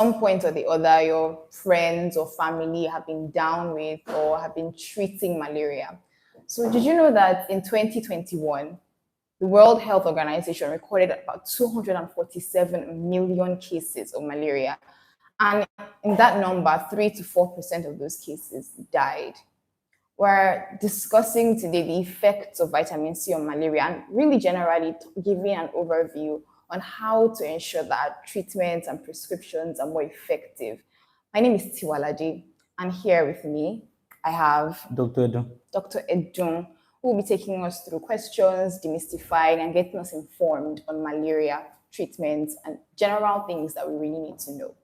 some point or the other, your friends or family have been down with or have been treating malaria. So did you know that in 2021, the World Health Organization recorded about 247 million cases of malaria. And in that number, 3 to 4% of those cases died. We're discussing today the effects of vitamin C on malaria and really generally giving an overview on how to ensure that treatments and prescriptions are more effective. My name is Tiwalade, and here with me, I have Dr. Edun. Dr. Edun, who will be taking us through questions, demystifying, and getting us informed on malaria treatments and general things that we really need to know.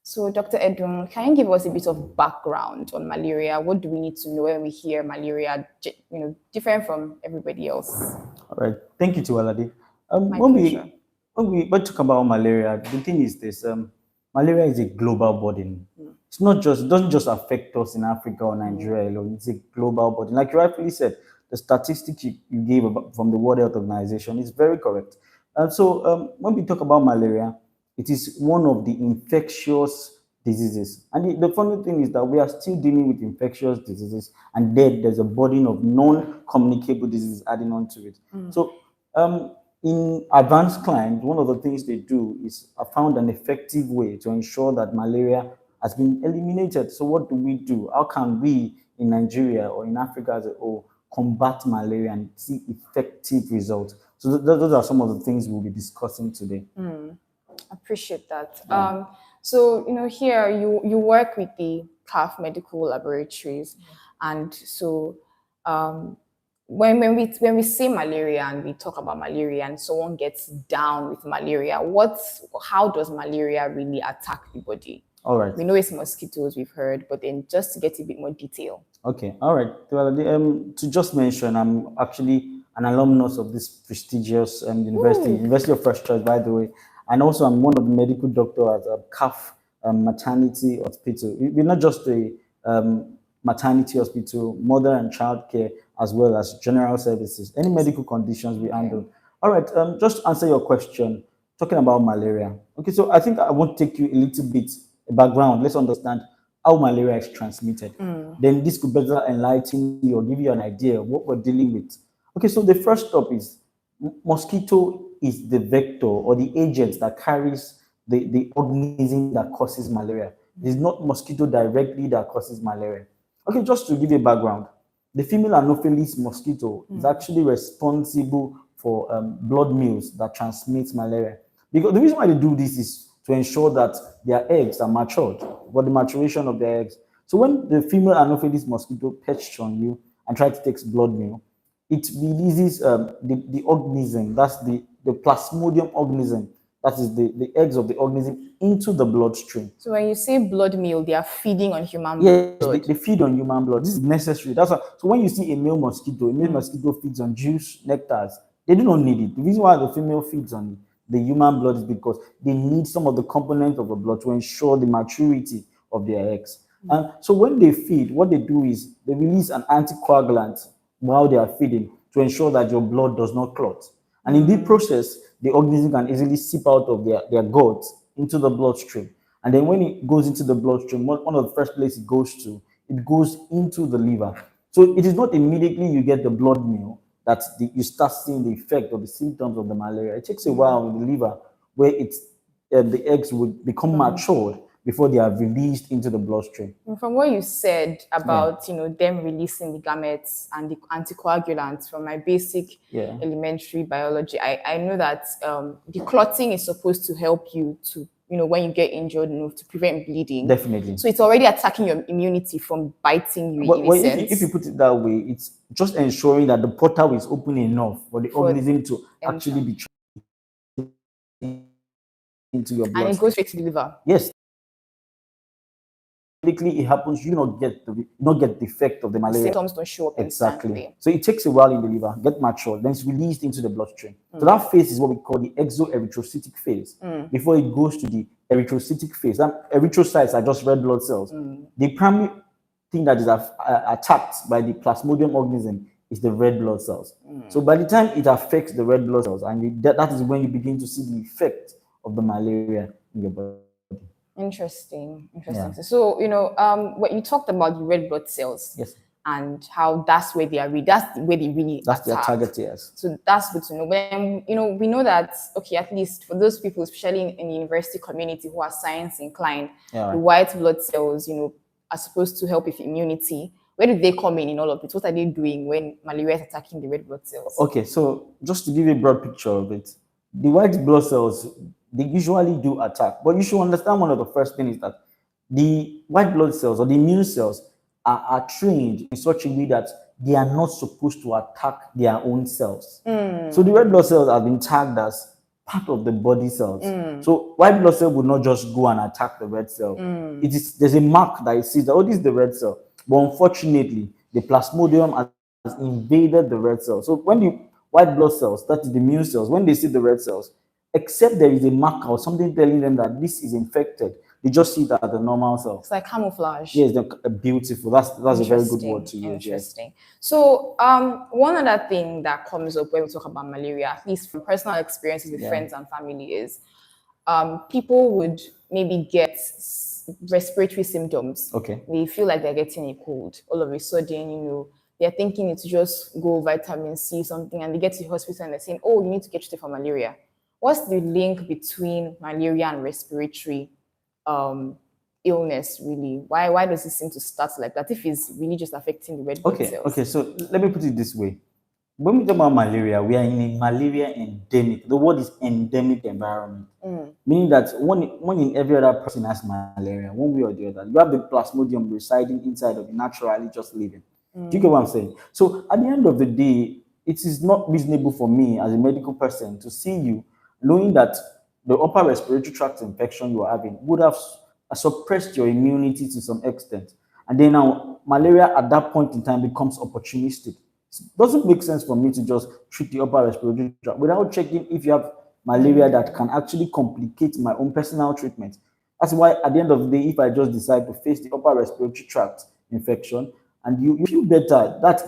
So, Dr. Edun, can you give us a bit of background on malaria? What do we need to know when we hear malaria, different from everybody else? All right. Thank you, Tiwalade. My pleasure. When we talk about malaria, the thing is this: malaria is a global burden. It doesn't just affect us in Africa or Nigeria alone. It's a global burden. Like you rightfully said, the statistics you gave from the World Health Organization is very correct. So when we talk about malaria, it is one of the infectious diseases. And the funny thing is that we are still dealing with infectious diseases, and then there's a burden of non-communicable diseases adding on to it. So in advanced climes, one of the things they do is found an effective way to ensure that malaria has been eliminated. So what do we do? How can we in Nigeria or in Africa as a whole combat malaria and see effective results? So those are some of the things we'll be discussing today. Appreciate that. Yeah. So here you work with the KAAF medical laboratories, and so when we say malaria and we talk about malaria and someone gets down with malaria, how does malaria really attack the body? All right. We know it's mosquitoes, we've heard, but then just to get a bit more detail. Okay. All right. Well, to just mention, I'm actually an alumnus of this prestigious University of First Choice, by the way. And also, I'm one of the medical doctors at KAAF Maternity Hospital. We're not just a maternity hospital, mother and child care, as well as general services. Any medical conditions we handle. All right, just to answer your question, talking about malaria. Okay, so I think I want to take you a little bit background. Let's understand how malaria is transmitted. Then this could better enlighten you or give you an idea of what we're dealing with. Okay, so the first stop is mosquito is the vector or the agent that carries the organism that causes malaria. It is not mosquito directly that causes malaria. Okay, just to give you a background, the female Anopheles mosquito is actually responsible for blood meals that transmit malaria. Because the reason why they do this is to ensure that their eggs are matured, for the maturation of their eggs. So when the female Anopheles mosquito perches on you and tries to take blood meal, it releases the organism, that's the plasmodium organism, that is the eggs of the organism, into the bloodstream. So when you say blood meal, they are feeding on human blood? Yes, they feed on human blood. This is necessary. That's why, so when you see a male mosquito feeds on juice, nectars, they do not need it. The reason why the female feeds on the human blood is because they need some of the components of the blood to ensure the maturity of their eggs. And so when they feed, what they do is they release an anticoagulant while they are feeding to ensure that your blood does not clot. And in this process, the organism can easily seep out of their guts into the bloodstream. And then when it goes into the bloodstream, one of the first places it goes into the liver. So it is not immediately you get the blood meal that you start seeing the effect or the symptoms of the malaria. It takes a while in the liver where the eggs would become matured before they are released into the bloodstream. From what you said about them releasing the gametes and the anticoagulants from my basic elementary biology, I know that the clotting is supposed to help you to when you get injured, to prevent bleeding. Definitely. So it's already attacking your immunity from biting you. If you put it that way, it's just ensuring that the portal is open enough for the organism to actually be into your blood. And it goes straight to the liver. Yes. It happens, you not get the effect of the malaria. Symptoms don't show up instantly. So it takes a while in the liver, get matured, then it's released into the bloodstream. So that phase is what we call the exoerythrocytic phase. Before it goes to the erythrocytic phase, and erythrocytes are just red blood cells. The primary thing that is attacked by the plasmodium organism is the red blood cells. So by the time it affects the red blood cells, and that is when you begin to see the effect of the malaria in your body. Interesting. Yeah. So, what you talked about the red blood cells Yes. and how that's where they are, that's where they really That's their attack. target, yes. So that's good to know. But we know that, okay, at least for those people, especially in the university community who are science inclined, Yeah, the right. white blood cells, are supposed to help with immunity. Where do they come in all of it? What are they doing when malaria is attacking the red blood cells? Okay, so just to give you a broad picture of it, the white blood cells, they usually do attack. But you should understand one of the first things is that the white blood cells or the immune cells are trained in such a way that they are not supposed to attack their own cells. So the red blood cells have been tagged as part of the body cells. So white blood cell would not just go and attack the red cell. There's a mark that it says that, oh, this is the red cell. But unfortunately, the plasmodium has invaded the red cell. So when the white blood cells, that is the immune cells, when they see the red cells, except there is a marker or something telling them that this is infected, they just see that as a normal cell. It's like camouflage. Yes, they're beautiful. That's a very good word to use. Interesting. Yes. So, one other thing that comes up when we talk about malaria, at least from personal experiences with friends and family, is people would maybe get respiratory symptoms. Okay. They feel like they're getting a cold. All of a sudden, they're thinking it's just go vitamin C something, and they get to the hospital and they're saying, oh, you need to get treated for malaria. What's the link between malaria and respiratory illness, really? Why does it seem to start like that if it's really just affecting the red blood cells? Okay, so let me put it this way. When we talk about malaria, we are in a malaria endemic. The word is endemic environment, meaning that one in every other person has malaria, one way or the other. You have the plasmodium residing inside of you, naturally just living. Do you get what I'm saying? So at the end of the day, it is not reasonable for me as a medical person to see you knowing that the upper respiratory tract infection you are having would have suppressed your immunity to some extent. And then now malaria at that point in time becomes opportunistic. It doesn't make sense for me to just treat the upper respiratory tract without checking if you have malaria that can actually complicate my own personal treatment. That's why at the end of the day, if I just decide to face the upper respiratory tract infection and you feel better, that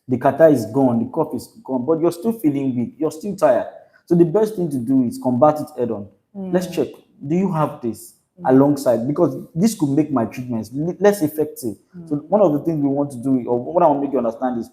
the catarrh is gone, the cough is gone, but you're still feeling weak, you're still tired. So the best thing to do is combat it head on. Let's check, do you have this alongside? Because this could make my treatments less effective. So one of the things we want to do, or what I want to make you understand is,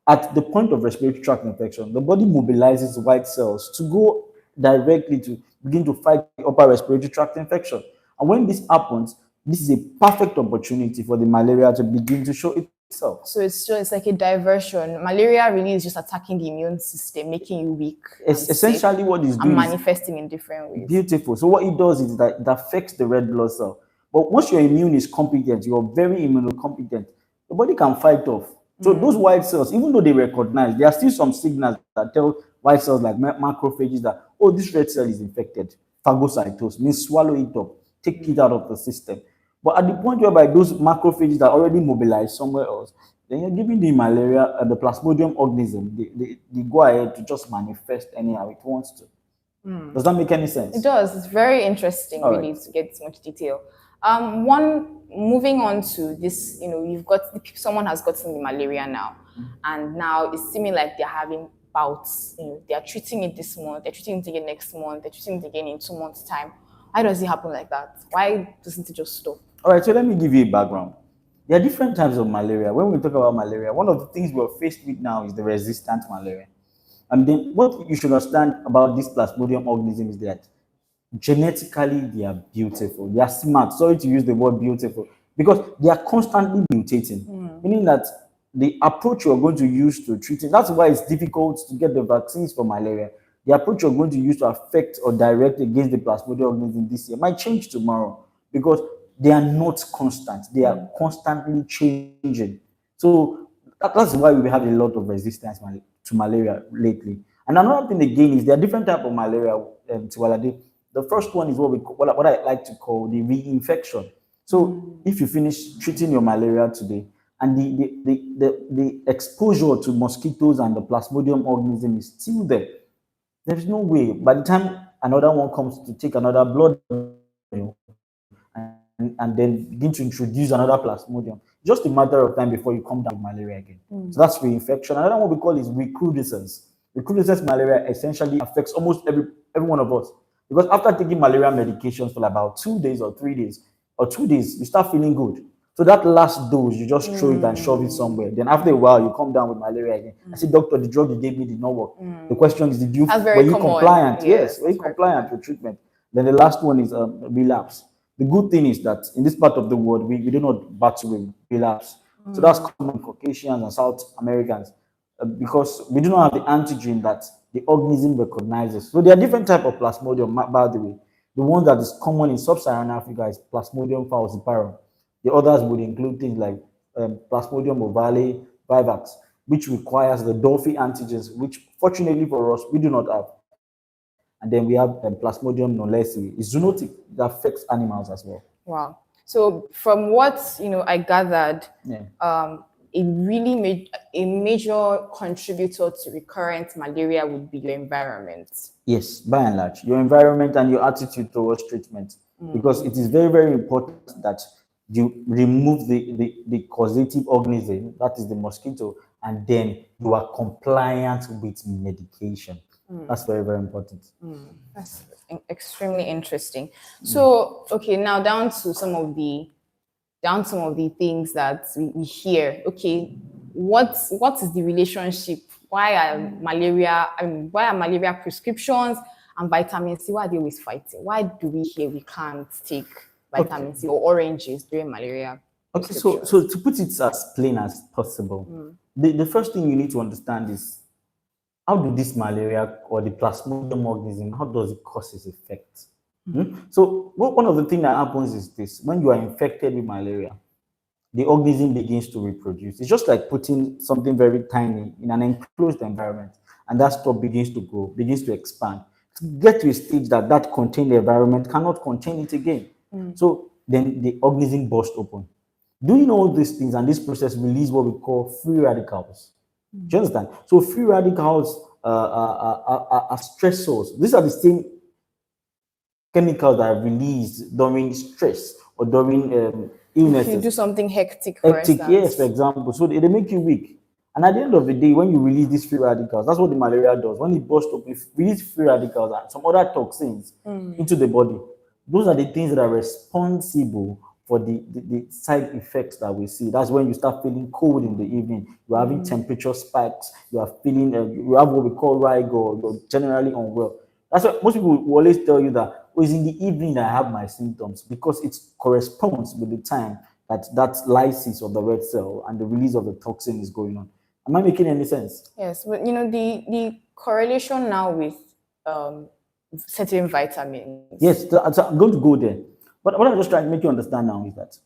at the point of respiratory tract infection, the body mobilizes white cells to go directly to begin to fight the upper respiratory tract infection. And when this happens, this is a perfect opportunity for the malaria to begin to show itself. So it's like a diversion. Malaria really is just attacking the immune system, making you weak. It's essentially what it's doing. And manifesting in different ways. Beautiful. So what it does is that it affects the red blood cell. But once your immune is competent, you're very immunocompetent, the body can fight off. So those white cells, even though they recognize, there are still some signals that tell white cells like macrophages that, oh, this red cell is infected. Phagocytosis means swallow it up, take it out of the system. But at the point whereby those macrophages are already mobilized somewhere else, then you're giving the malaria and the plasmodium organism, they go ahead to just manifest anyhow it wants to. Does that make any sense? It does. It's very interesting, really, to get so much detail. Moving on to this, you've got someone has gotten the malaria now, and now it's seeming like they're having bouts. They are treating it this month, they're treating it again next month, they're treating it again in 2 months' time. Why does it happen like that? Why doesn't it just stop? All right, so let me give you a background. There are different types of malaria. When we talk about malaria, one of the things we're faced with now is the resistant malaria. And then what you should understand about this plasmodium organism is that genetically they are beautiful. They are smart. Sorry to use the word beautiful, because they are constantly mutating, meaning that the approach you're going to use to treat it, that's why it's difficult to get the vaccines for malaria. The approach you're going to use to affect or direct against the plasmodium organism this year might change tomorrow, because they are not constant. They are constantly changing. So that's why we have a lot of resistance to malaria lately. And another thing again is there are different types of malaria, Tiwalade. The first one is what I like to call the reinfection. So if you finish treating your malaria today, and the exposure to mosquitoes and the plasmodium organism is still there, there's no way. By the time another one comes to take another blood and then begin to introduce another plasmodium, just a matter of time before you come down with malaria again. So that's reinfection. Another one we call is recrudescence. Recrudescence malaria essentially affects almost every one of us. Because after taking malaria medications for about 2 days or 3 days or 2 days, you start feeling good. So that last dose, you just throw it and shove it somewhere. Then after a while, you come down with malaria again. I say, doctor, the drug you gave me did not work. The question is, were you compliant? Yes, were you compliant with treatment? Then the last one is relapse. The good thing is that in this part of the world, we do not battle with relapse. So that's common Caucasians and South Americans because we do not have the antigen that the organism recognizes. So there are different types of Plasmodium, by the way. The one that is common in sub-Saharan Africa is Plasmodium falciparum. The others would include things like Plasmodium ovale, vivax, which requires the Dolphy antigens, which fortunately for us, we do not have. And then we have Plasmodium knowlesi. It's zoonotic that affects animals as well. Wow. So from what I gathered, it really made a major contributor to recurrent malaria would be your environment. Yes, by and large, your environment and your attitude towards treatment, because it is very, very important that you remove the causative organism, that is the mosquito, and then you are compliant with medication. That's very, very important. That's extremely interesting. So, okay, now down to some of the things that we hear. Okay, what is the relationship? Why are malaria prescriptions and vitamin C, why are they always fighting? Why do we hear we can't take vitamin C or oranges during malaria? Okay, so to put it as plain as possible, the first thing you need to understand is how do this malaria or the Plasmodium organism, how does it cause its effect? So one of the things that happens is this: when you are infected with malaria, the organism begins to reproduce. It's just like putting something very tiny in an enclosed environment, and that stuff begins to grow, begins to expand, to get to a stage that contained environment cannot contain it again. So then the organism bursts open. Doing all these things and this process release what we call free radicals. Do you understand? So free radicals are stressors. These are the same chemicals that are released during stress or during illnesses. If you do something hectic, for instance. Yes, for example. So they make you weak. And at the end of the day, when you release these free radicals, that's what the malaria does. When it bursts up, it releases free radicals and some other toxins into the body. Those are the things that are responsible for the side effects that we see. That's when you start feeling cold in the evening. You're having temperature spikes. You are feeling, you have what we call rigor. You're generally unwell. That's why most people will always tell you that it's in the evening that I have my symptoms, because it corresponds with the time that lysis of the red cell and the release of the toxin is going on. Am I making any sense? Yes, but the correlation now with certain vitamins. Yes, so I'm going to go there. But what I'm just trying to make you understand now is that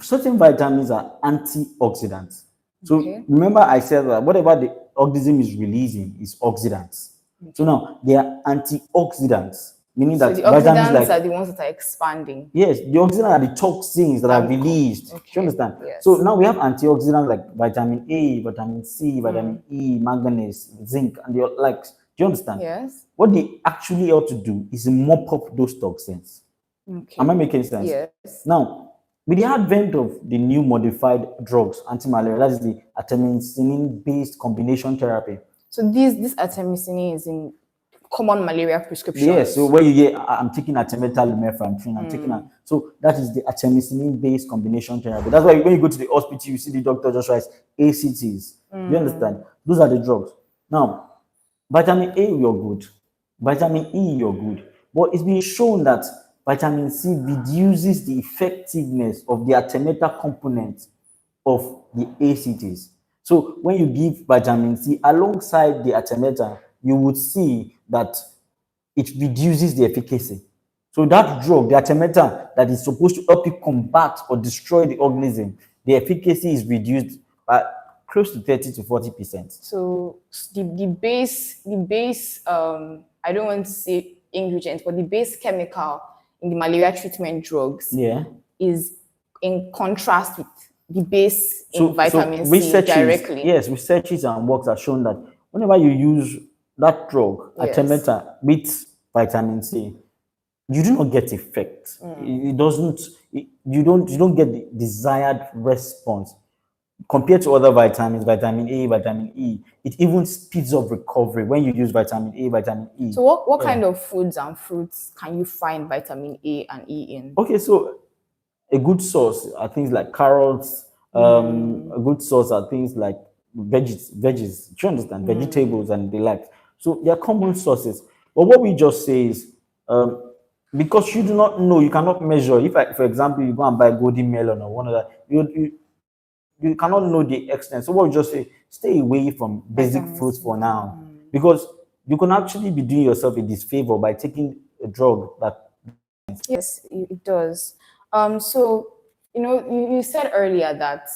certain vitamins are antioxidants. So remember I said that whatever the organism is releasing is oxidants. So now they are antioxidants, meaning that the oxidants are the ones that are expanding. Yes, the oxidants are the toxins that are released. Do you understand? Yes. So now we have antioxidants like vitamin A, vitamin C, vitamin E, manganese, zinc, and the likes. Do you understand? Yes. What they actually ought to do is mop up those toxins. Am I making sense? Yes. Now, with the advent of the new modified drugs, anti-malaria, that is the artemisinin-based combination therapy. So this artemisinin is in common malaria prescriptions. Yes, so where you hear, I'm taking artemether-lumefantrine, I'm taking so that is the artemisinin-based combination therapy. That's why when you go to the hospital, you see the doctor just writes ACTs. You understand? Those are the drugs. Now, vitamin A, you're good. Vitamin E, you're good. But it's been shown that vitamin C reduces the effectiveness of the artemether component of the ACTs. So when you give vitamin C alongside the artemether, you would see that it reduces the efficacy. So that drug, the artemether, that is supposed to help you combat or destroy the organism, the efficacy is reduced by close to 30 to 40%. So the base, I don't want to say ingredient, but the base chemical in the malaria treatment drugs is in contrast with the base in vitamin C directly. Yes, researches and works have shown that whenever you use that drug, artemether, with vitamin C, you do not get effect. It doesn't. You don't get the desired response. compared to other vitamins, vitamin A, vitamin E, it even speeds up recovery when you use vitamin A, vitamin E. So what Yeah. kind of foods and fruits can you find vitamin A and E in? Okay, so a good source are things like carrots. A good source are things like veggies. Do you understand? Vegetables and the like. So they are common sources. But what we just say is, because you do not know, you cannot measure. If, for example, you go and buy golden melon or one of that, you cannot know the extent. So what we just say, stay away from basic Vitamin fruits C. for now, because you can actually be doing yourself a disfavor by taking a drug that. Yes, it does. So, you said earlier that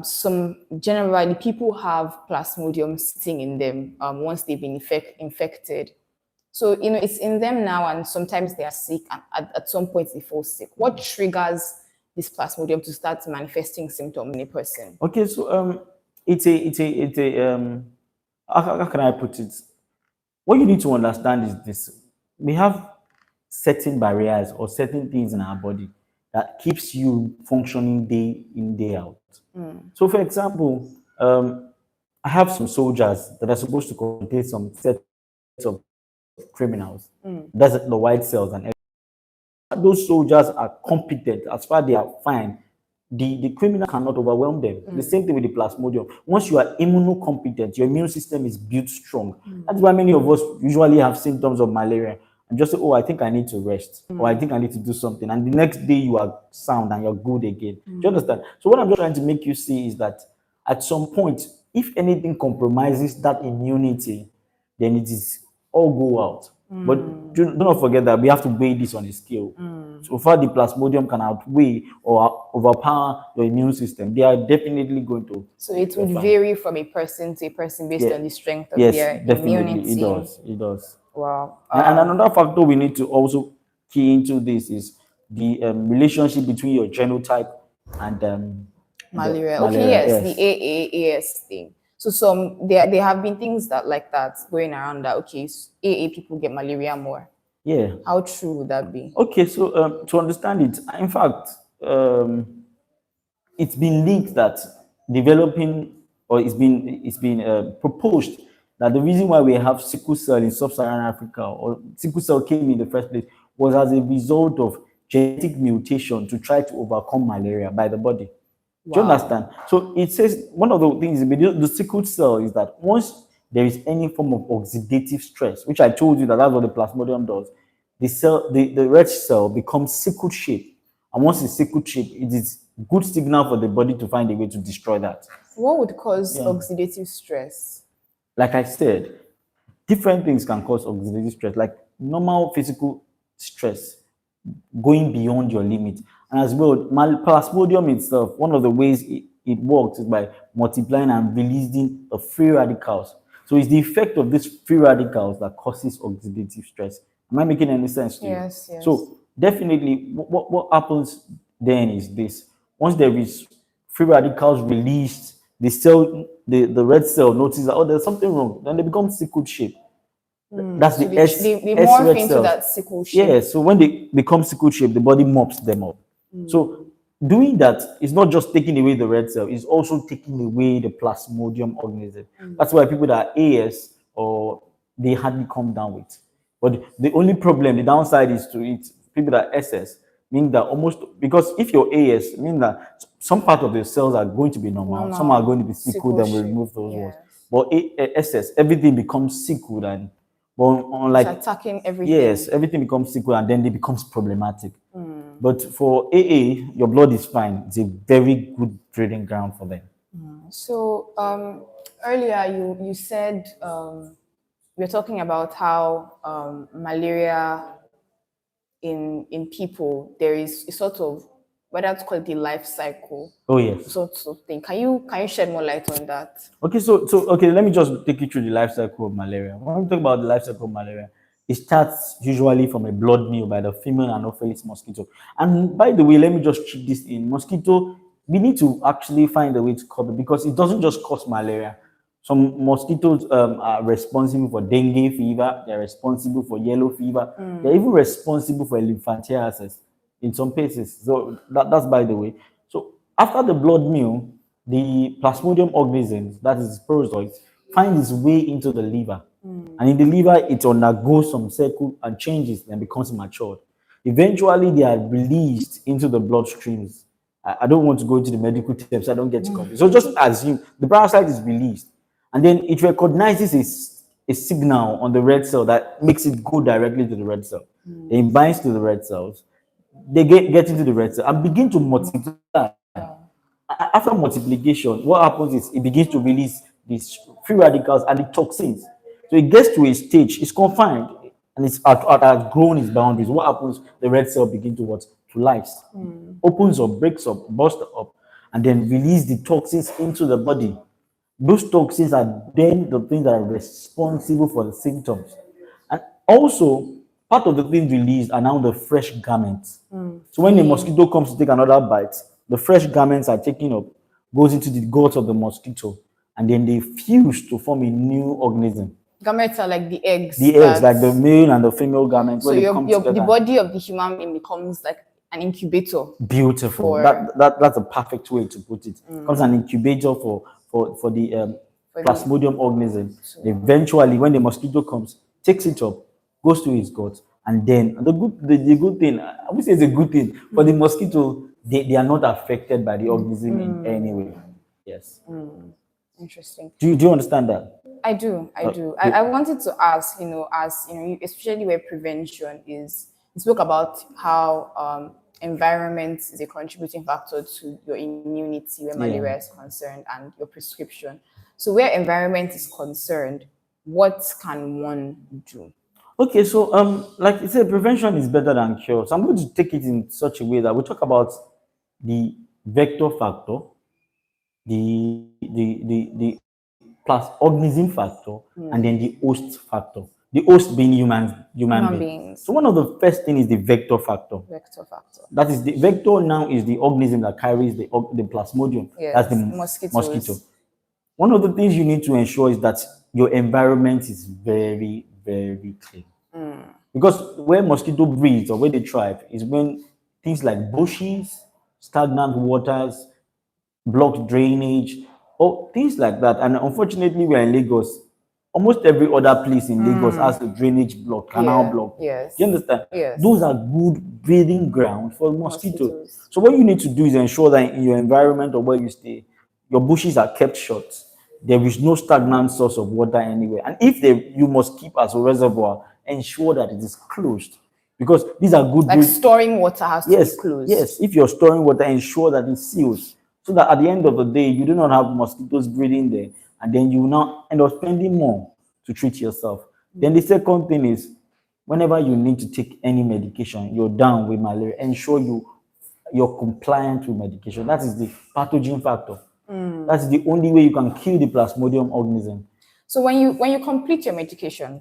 some generally people have plasmodium sitting in them once they've been infected. So, it's in them now, and sometimes they are sick, and at some point they fall sick. What triggers this plasmodium to start manifesting symptoms in a person? Okay, so it's a how can I put it? What you need to understand is this: we have certain barriers or certain things in our body that keeps you functioning day in, day out. So, for example, I have some soldiers that are supposed to contain some sets of criminals. That's the white cells and those soldiers are competent, as far as they are fine, the criminal cannot overwhelm them. The same thing with the plasmodium. Once you are immunocompetent, your immune system is built strong. That's why many of us usually have symptoms of malaria and just say, oh, I think I need to rest, or I think I need to do something. And the next day you are sound and you're good again. Do you understand? So what I'm just trying to make you see is that at some point, if anything compromises that immunity, then it is all go out. But do not forget that we have to weigh this on a scale. So far, the plasmodium can outweigh or overpower your immune system. They are definitely going to. So it would vary from a person to a person based on the strength of Yes, their definitely. immunity. It does. It does. Wow. And another factor we need to also key into this is the relationship between your genotype and Malaria. the Okay, yes, yes. the AAAS thing. So there have been things that like that going around that AA people get malaria more. Yeah. How true would that be? Okay, so to understand it, in fact, it's been linked that developing, or it's been proposed that the reason why we have sickle cell in sub-Saharan Africa, or sickle cell came in the first place, was as a result of genetic mutation to try to overcome malaria by the body. Do you understand? So it says one of the things with the sickle cell is that once there is any form of oxidative stress, which I told you that's what the plasmodium does, the red cell becomes sickle shape. And once it's sickle shape, it is good signal for the body to find a way to destroy that. What would cause oxidative stress? Like I said, different things can cause oxidative stress, like normal physical stress going beyond your limit. And as well, plasmodium itself, one of the ways it works is by multiplying and releasing the free radicals. So it's the effect of these free radicals that causes oxidative stress. Am I making any sense to you? Yes, yes. So definitely what happens then is this. Once there is free radicals released, the red cell notices that, oh, there's something wrong. Then they become sickle shape. That's So the S. they S morph red into cells. that sickle shape. Yeah, so when they become sickle shape, the body mops them up. So doing that is not just taking away the red cell, it's also taking away the plasmodium organism. That's why people that are AS, or they hardly come down with. But the only problem, the downside is to it, people that are SS, mean that almost, because if you're AS, mean that some part of the cells are going to be normal, some are going to be sickle, then we shape. remove those ones. Yes. But SS, everything becomes sickle, and but It's attacking everything. yes, everything becomes sickle, and then it becomes problematic. But for AA, your blood is fine. It's a very good breeding ground for them. So earlier you said we were talking about how malaria in people, there is a sort of, whether to call it the life cycle. Oh yes. Sort of thing. Can you shed more light on that? Okay, so okay, let me just take you through the life cycle of malaria. When we talk about the life cycle of malaria, it starts usually from a blood meal by the female Anopheles mosquito. And by the way, let me just chip this in. Mosquito, we need to actually find a way to cover, because it doesn't just cause malaria. Some mosquitoes are responsible for dengue fever. They're responsible for yellow fever. They're even responsible for elephantiasis in some cases. So that's by the way. So After the blood meal, the plasmodium organisms, that is sporozoids, find its way into the liver. And in the liver, it undergoes some cycle and changes and becomes matured. Eventually, they are released into the bloodstreams. I don't want to go into the medical terms, I don't get confused. So just assume the parasite is released, and then it recognizes a signal on the red cell that makes it go directly to the red cell. It binds to the red cells. They get into the red cell and begin to multiply. After multiplication, what happens is it begins to release these free radicals and the toxins. So it gets to a stage, it's confined, and it's outgrown its boundaries. What happens? The red cell begin to what? To lyse, opens up, breaks up, bursts up, and then release the toxins into the body. Those toxins are then the things that are responsible for the symptoms. And also, part of the things released are now the fresh garments. So when the mosquito comes to take another bite, the fresh garments are taken up, goes into the gut of the mosquito, and then they fuse to form a new organism. Gametes are like the eggs. The eggs, like the male and the female garments. So the body of the human being becomes like an incubator. Beautiful. That's a perfect way to put it. Becomes an incubator for the plasmodium organism. Eventually, when the mosquito comes, takes it up, goes to his gut, and then the good thing, I would say it's a good thing, for the mosquito, they are not affected by the organism in any way. Yes. Interesting. Do you understand that? I do. I wanted to ask, as especially where prevention is, you spoke about how environment is a contributing factor to your immunity where malaria is concerned and your prescription. So where environment is concerned, what can one do? Okay, so like you said, prevention is better than cure. So I'm going to take it in such a way that we talk about the vector factor, the plus organism factor, and then the host factor. The host being human beings. So one of the first thing is the vector factor. Vector factor. That is the vector now is the organism that carries the plasmodium. Yes, that's the mosquito. One of the things you need to ensure is that your environment is very, very clean. Because where mosquito breeds or where they thrive is when things like bushes, stagnant waters, blocked drainage, or things like that. And unfortunately, we're in Lagos. Almost every other place in Lagos has a drainage block, canal block. Yes. Do you understand? Yes. Those are good breeding ground for mosquitoes. So what you need to do is ensure that in your environment or where you stay, your bushes are kept short. There is no stagnant source of water anywhere. And if you must keep as a reservoir, ensure that it is closed. Because these are good. Like storing water has to be closed. Yes, if you're storing water, ensure that it's sealed. So that at the end of the day, you do not have mosquitoes breeding there. And then you will now end up spending more to treat yourself. Then the second thing is, whenever you need to take any medication, you're down with malaria, ensure you're compliant with medication. That is the pathogen factor. That's the only way you can kill the plasmodium organism. So when you complete your medication,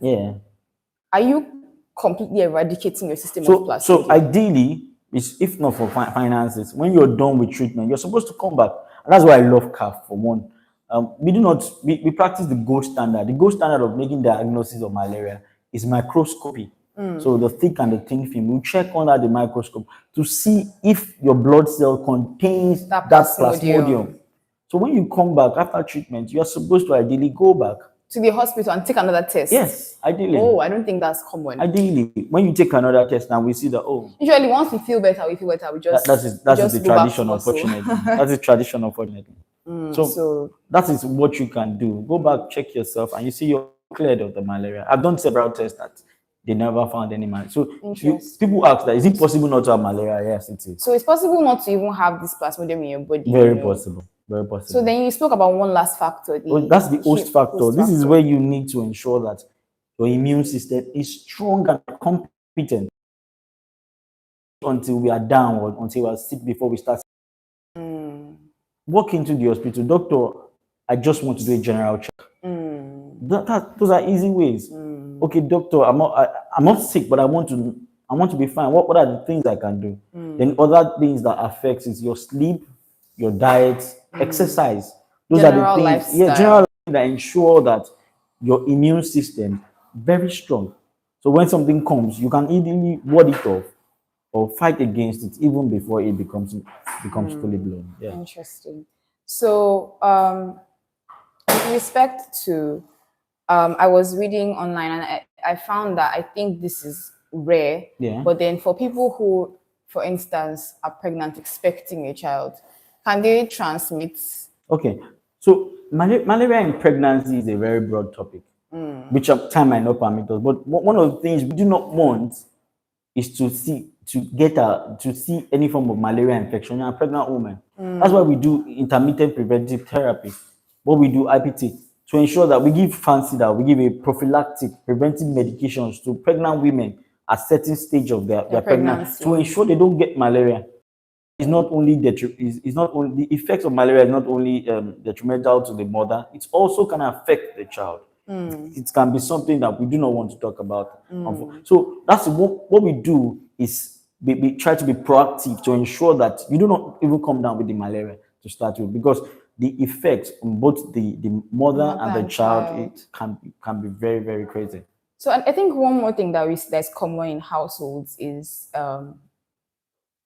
are you completely eradicating your system of plasmodium? So ideally, if not for finances, when you're done with treatment, you're supposed to come back. And that's why I love KAAF for one. We practice the gold standard. The gold standard of making diagnosis of malaria is microscopy. So the thick and the thin film, we check under the microscope to see if your blood cell contains that plasmodium. So when you come back after treatment, you're supposed to ideally go back to the hospital and take another test. Yes, ideally. Oh, I don't think that's common. Ideally, when you take another test, now we see that usually once we feel better, we just that's the tradition, unfortunately. That's the tradition, unfortunately. So that is what you can do. Go back, check yourself, and you see you're cleared of the malaria. I've done several tests that they never found any malaria. So people ask that, is it possible not to have malaria? Yes, it is. So it's possible not to even have this plasmodium in your body. Very possible. Very possible. So then you spoke about one last factor. That's the host factor. This is where you need to ensure that your immune system is strong and competent until we are down or until we are sick before we start. Walk into the hospital, doctor, I just want to do a general check. Those are easy ways. Okay, doctor, I'm not sick, but I want to be fine. What are the things I can do? Then other things that affects is your sleep, your diet, exercise. Those are the things. Lifestyle. General that ensure that your immune system very strong. So when something comes, you can easily ward it off. or fight against it even before it becomes fully blown. Yeah. Interesting. So, with respect to, I was reading online and I found that I think this is rare. Yeah. But then for people who, for instance, are pregnant expecting a child, can they transmit? Okay. So malaria in pregnancy is a very broad topic, which time might not permit us. But one of the things we do not want is to see any form of malaria infection in a pregnant woman. That's why we do intermittent preventive therapy. What we do IPT to ensure that we give a prophylactic preventive medications to pregnant women at certain stage of their pregnancy to ensure they don't get malaria. It's not only it's not only the effects of malaria is not only detrimental to the mother, it also can affect the child. It can be something that we do not want to talk about. So that's what we do is we try to be proactive to ensure that you do not even come down with the malaria to start with, because the effects on both the mother and the child, it can be very, very crazy. So I think one more thing that's common in households is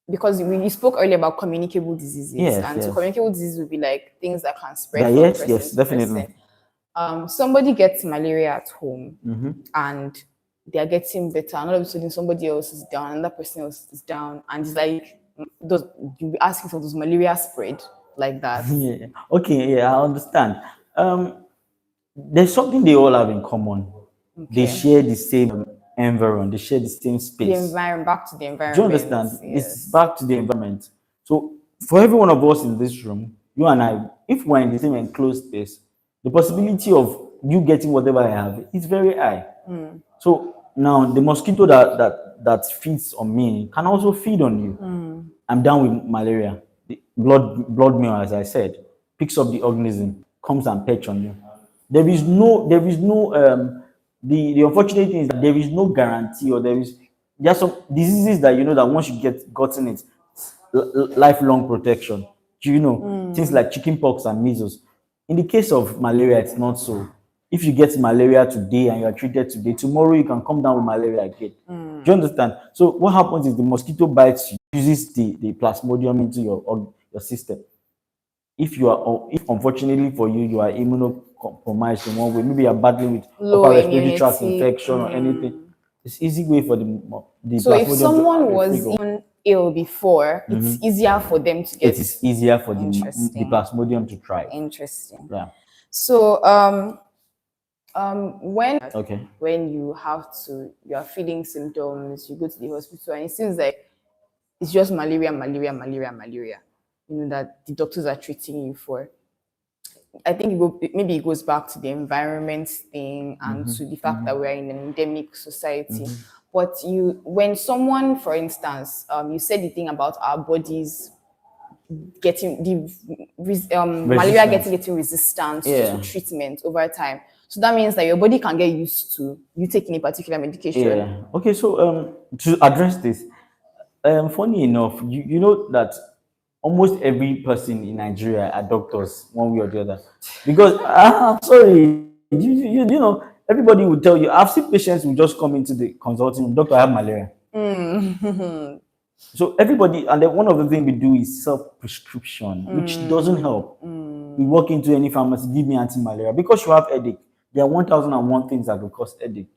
because you spoke earlier about communicable diseases, so communicable diseases would be like things that can spread from person to definitely. Person. Somebody gets malaria at home and they are getting better, and all of a sudden somebody else is down, another person else is down, and it's like, you'll be asking for those malaria spread like that. Yeah. Okay, yeah, I understand. There's something they all have in common. They share the same environment, they share the same space. Back to the environment. Do you understand? Yes. It's back to the environment. So for every one of us in this room, you and I, if we're in the same enclosed space, the possibility of you getting whatever I have is very high. So now the mosquito that feeds on me can also feed on you. I'm down with malaria. The blood meal, as I said, picks up the organism, comes and perch on you. There is no the unfortunate thing is that there is no guarantee, or there are some diseases that that once you gotten it, lifelong protection. Do you know things like chickenpox and measles? In the case of malaria, it's not so. If you get malaria today and you are treated today, tomorrow you can come down with malaria again. Do you understand? So what happens is the mosquito bites you, uses the plasmodium into your system. If unfortunately for you, you are immunocompromised in one way, maybe you're battling with upper respiratory tract infection or anything, it's easy way for the so if someone was even ill before, it's easier for them to get. It is easier for the plasmodium to thrive. Interesting. Yeah. So when you are feeling symptoms, you go to the hospital and it seems like it's just malaria, that the doctors are treating you for. I think maybe it goes back to the environment thing and to the fact that we're in an endemic society. But when someone, for instance, you said the thing about our bodies getting malaria getting resistant to treatment over time. So that means that your body can get used to you taking a particular medication. Yeah. Okay. So to address this, funny enough, you know that almost every person in Nigeria are doctors, one way or the other. Because I'm sorry, you know, everybody will tell you. I've seen patients who just come into the consulting room, doctor, I have malaria. So everybody, and then one of the things we do is self-prescription, which doesn't help. We walk into any pharmacy, give me anti-malaria. Because you have headache, there are 1,001 things that could cause headache.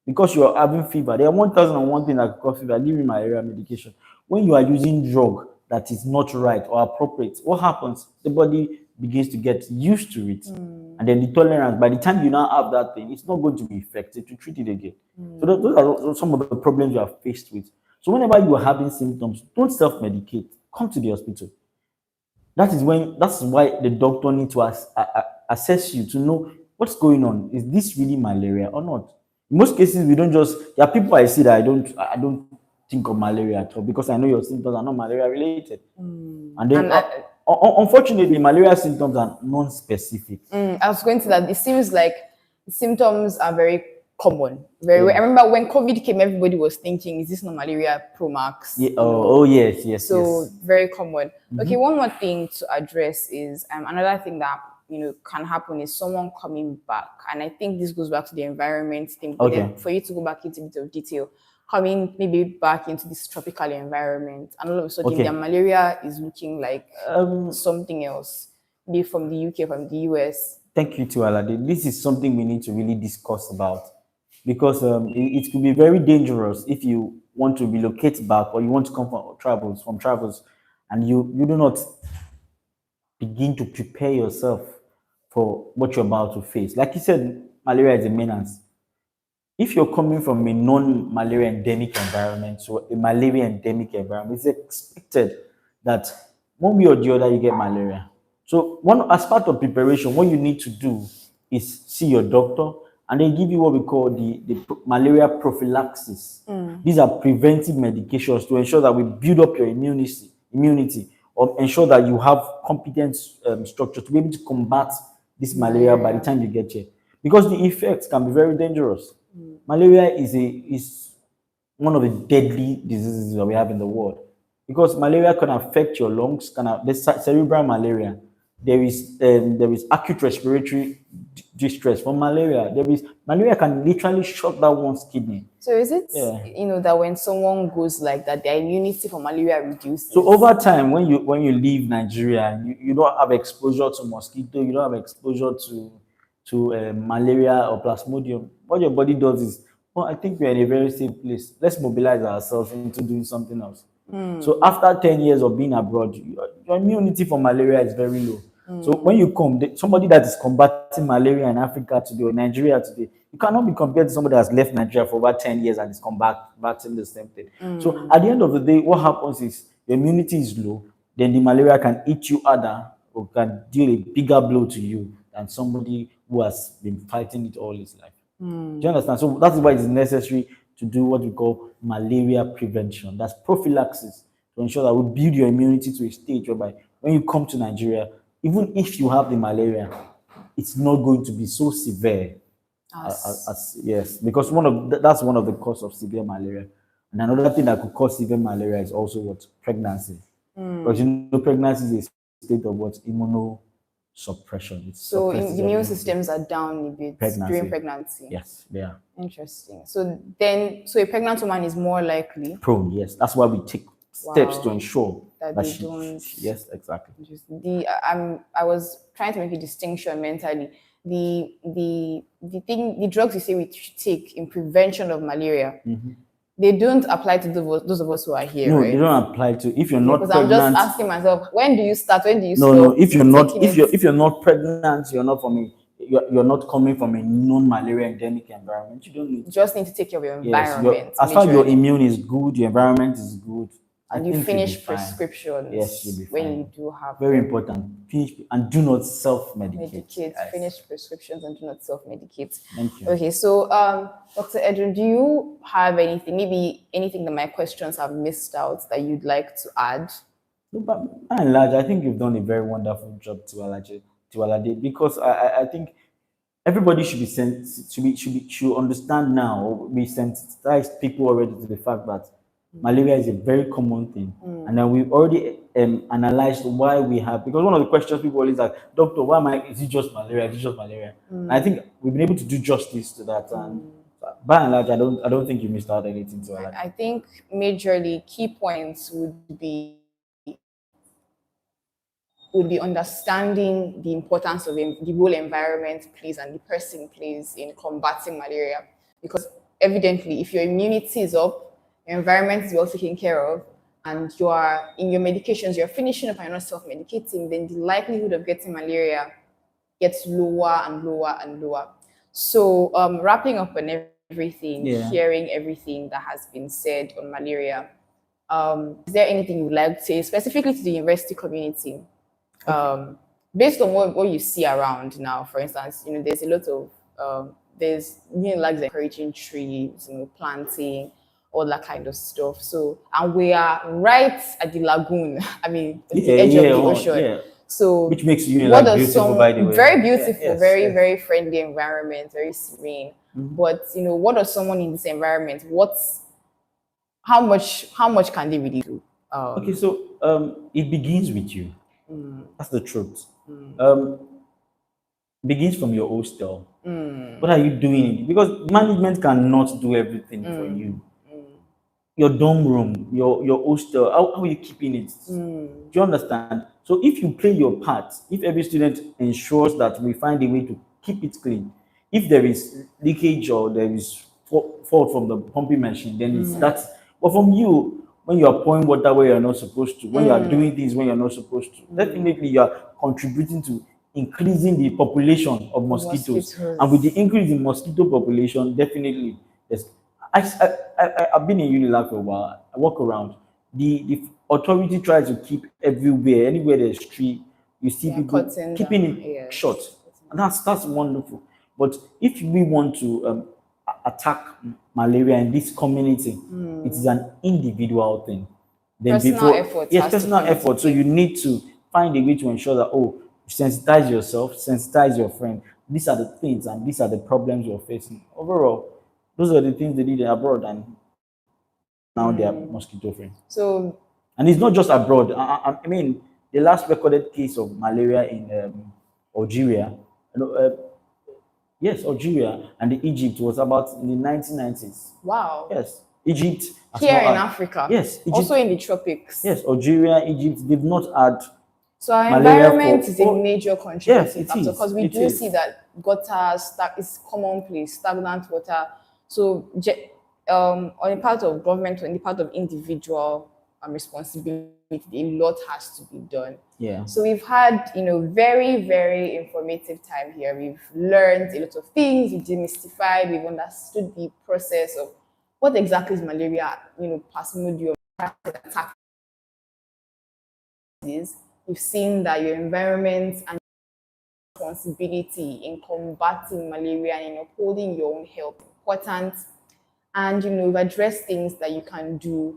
Because you are having fever, there are 1,001 things that could cause fever. Give me malaria medication. When you are using drug that is not right or appropriate, what happens? The body begins to get used to it. And then the tolerance, by the time you now have that thing, it's not going to be effective to treat it again. So those are some of the problems you are faced with. So whenever you are having symptoms, don't self-medicate. Come to the hospital. That's why the doctor needs to assess you to know what's going on. Is this really malaria or not? In most cases, we don't just. There are people I see that I don't think of malaria at all, because I know your symptoms are not malaria related. And then, unfortunately, malaria symptoms are non-specific. I was going to that. It seems like the symptoms are very common. I remember when COVID came, everybody was thinking, is this not malaria pro max? Yeah. Oh, yes. So very common. Okay, one more thing to address is another thing that can happen is someone coming back, and I think this goes back to the environment thing. But then for you to go back into a bit of detail, coming maybe back into this tropical environment, and all of a sudden Okay. their malaria is looking like something else, be from the UK, from the US. Thank you, Tiwalade. This is something we need to really discuss about because it could be very dangerous if you want to relocate back or you want to come from travels, and you do not begin to prepare yourself for what you're about to face. Like you said, malaria is a menace. If you're coming from a non-malaria endemic environment to a malaria endemic environment, it's expected that one way or the other you get malaria. So as part of preparation, what you need to do is see your doctor and they give you what we call the malaria prophylaxis. These are preventive medications to ensure that we build up your immunity or ensure that you have competent structure to be able to combat this malaria by the time you get here. Because the effects can be very dangerous. Malaria is one of the deadly diseases that we have in the world because malaria can affect your lungs. There's cerebral malaria. There is acute respiratory distress from malaria. Malaria can literally shut down one's kidney. So is it that when someone goes like that, their immunity for malaria reduces? So over time, when you leave Nigeria, you don't have exposure to mosquito, you don't have exposure to malaria or plasmodium. What your body does is, well, I think we're in a very safe place. Let's mobilize ourselves into doing something else. So after 10 years of being abroad, your immunity for malaria is very low. So when you come, somebody that is combating malaria in Africa today or Nigeria today, you cannot be compared to somebody that has left Nigeria for over 10 years and is come back in the same thing. So at the end of the day, what happens is your immunity is low, then the malaria can eat you harder or can deal a bigger blow to you than somebody who has been fighting it all his life. Do you understand? So that is why it is necessary to do what we call malaria prevention. That's prophylaxis to ensure that we build your immunity to a stage whereby when you come to Nigeria, even if you have the malaria, it's not going to be so severe. Yes, because that's one of the causes of severe malaria. And another thing that could cause severe malaria is also what? Pregnancy. Because pregnancy is a state of what? Immunosuppression. So the immune systems are down a bit during pregnancy. Yes, they are. Interesting. So a pregnant woman is more likely prone. Yes, that's why we take steps to ensure that they don't. Yes, exactly. I was trying to make a distinction mentally. The drugs you say we should take in prevention of malaria, they don't apply to those of us who are here. No, right? They don't apply to if you're not pregnant. I'm just asking myself, when do you start? When do you stop? No. If you're not pregnant, you're not coming from a non-malaria endemic environment. You don't need. You just need to take care of your environment. Yes, as far as your immune is good, your environment is good. And you finish prescriptions. Yes, you'll be fine. When you do have very important. Finish and do not self-medicate. Yes. Finish prescriptions and do not self-medicate. Thank you. Okay, so Dr. Edun, do you have anything that my questions have missed out that you'd like to add? No, but by and large, I think you've done a very wonderful job, Tiwalade, because I think everybody should understand now, or be sensitized people already to the fact that malaria is a very common thing, and then we've already analyzed why we have. Because one of the questions people always ask, Doctor, why am I? Is it just malaria? Is it just malaria? I think we've been able to do justice to that, and by and large, I don't think you missed out anything. I think majorly key points would be understanding the importance of the role environment plays and the person plays in combating malaria. Because evidently, if your immunity is up, your environment is well taken care of, and you are in your medications, you're finishing up and you're not self-medicating, then the likelihood of getting malaria gets lower and lower and lower. So wrapping up on everything, hearing everything that has been said on malaria, is there anything you'd like to say specifically to the university community? Based on what you see around now, for instance, there's a lot of, there's Unilag encouraging trees, planting, all that kind of stuff. So, and we are right at the lagoon. I mean, the edge of the ocean. Yeah. So, which makes Unilag beautiful, by the way. Very beautiful, very friendly environment, very serene. But what does someone in this environment? How much can they really do? Okay, so it begins with you. That's the truth. Begins from your hostel. What are you doing? Because management cannot do everything for you. your dorm room, your hostel, how are you keeping it? Do you understand? So if you play your part, if every student ensures that we find a way to keep it clean, if there is leakage or there is fault from the pumping machine, then it's that's. But from you, when you are pouring water where you're not supposed to, when you are doing things when you're not supposed to, definitely you are contributing to increasing the population of mosquitoes. And with the increase in mosquito population, definitely, yes. I've been in Unilag for a while. I walk around. The authority tries to keep everywhere, anywhere there's tree, you see people keeping it short. And that's wonderful. But if we want to attack malaria in this community, it is an individual thing. Then Personal effort. yes, personal effort. So you need to find a way to ensure that sensitize yourself, sensitize your friend. These are the things and these are the problems you're facing. Overall, those are the things they did abroad, and now they are mosquito free. So, and it's not just abroad. I mean, the last recorded case of malaria in Algeria, yes, Algeria and Egypt was about in the 1990s. Wow. Yes, Egypt. Here in Africa. Yes, Egypt, also in the tropics. Yes, Algeria, Egypt, they've not had. So our environment is a major contributing factor, because we do see that gutters is commonplace, stagnant water. So on the part of government, on the part of individual responsibility, a lot has to be done. Yeah. So we've had, very, very informative time here. We've learned a lot of things, we've demystified, we've understood the process of what exactly is malaria, plasmodium, attack is. We've seen that your environment and responsibility in combating malaria and in upholding your own health is important. And we've addressed things that you can do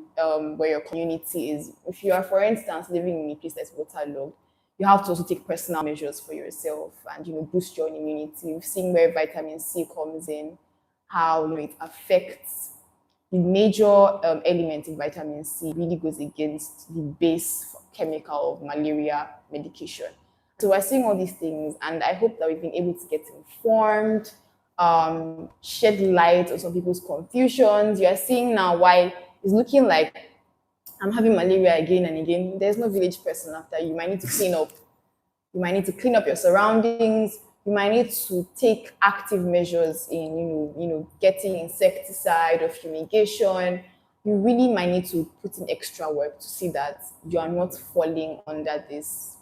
where your community is. If you are, for instance, living in a place that's waterlogged, you have to also take personal measures for yourself and boost your own immunity. We've seen where vitamin C comes in, how it affects the major element in vitamin C. Really goes against the base chemical of malaria medication. So we're seeing all these things, and I hope that we've been able to get informed, shed light on some people's confusions. You are seeing now why it's looking like I'm having malaria again and again. There's no village person after you. Might need to clean up. You might need to clean up your surroundings. You might need to take active measures in, getting insecticide or fumigation. You really might need to put in extra work to see that you are not falling under this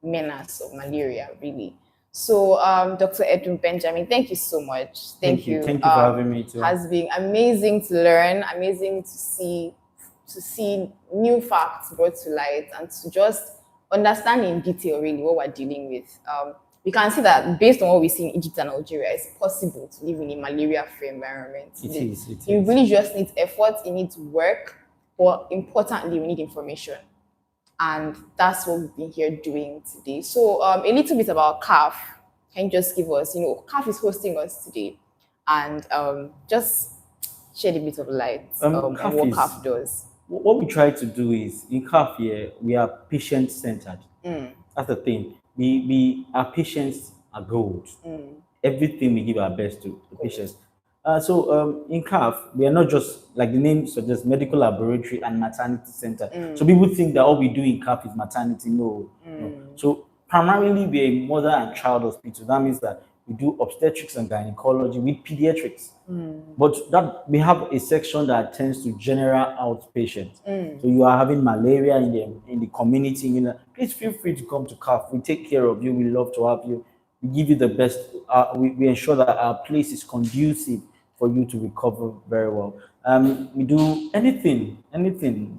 menace of malaria, really. So, Dr. Edun Benjamin, thank you so much. Thank you. Thank you for having me too. It has been amazing to learn, amazing to see new facts brought to light, and to just understand in detail really what we're dealing with. We can see that based on what we see in Egypt and Algeria, it's possible to live in a malaria-free environment. It is. You really just need effort, you need work, but importantly, we need information. And that's what we've been here doing today. So a little bit about KAAF. Can you just give us, KAAF is hosting us today, and just shed a bit of light on what KAAF does. What we try to do is, in KAAF here, we are patient-centered. That's the thing. Our patients are gold. Everything we give our best to the patients. So in KAAF, we are not just, like the name suggests, Medical Laboratory and Maternity Centre. So people think that all we do in KAAF is maternity. No. So primarily we are a mother and child hospital. That means that we do obstetrics and gynecology with pediatrics. But that we have a section that attends to general outpatients. So you are having malaria in the community, please feel free to come to KAAF. We take care of you. We love to have you. We give you the best. We ensure that our place is conducive for you to recover very well. We do anything.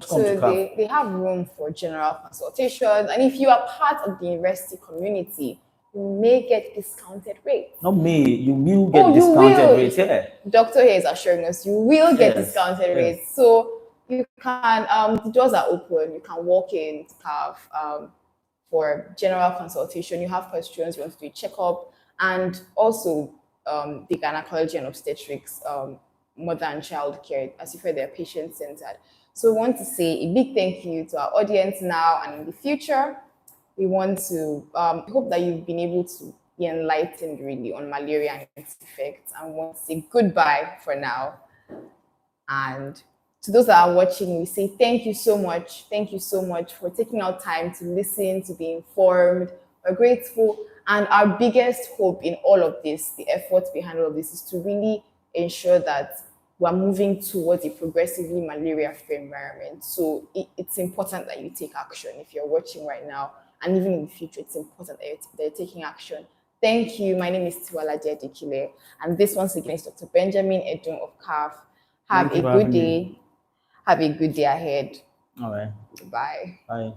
So they have room for general consultations, and if you are part of the university community, you may get discounted rates. Not may, you will get discounted rates. Yeah. Doctor here is assuring us you will get discounted rates. So you can, the doors are open. You can walk in to KAAF for general consultation. You have questions, you want to do a checkup, and also the gynecology and obstetrics, mother and child care, as if they're patient-centered. So we want to say a big thank you to our audience now and in the future. We want to hope that you've been able to be enlightened really on malaria and its effects, and want to say goodbye for now. And To those that are watching, we say thank you so much. Thank you so much for taking our time to listen, to be informed. We're grateful. And our biggest hope in all of this, the effort behind all of this, is to really ensure that we're moving towards a progressively malaria-free environment. So it's important that you take action. If you're watching right now, and even in the future, it's important that you're taking action. Thank you. My name is Tiwalade Adekile, and this once again is Dr. Benjamin Edun of KAAF. Have Thank you a for good having me. day. Have a good day ahead. All right. Bye. Bye.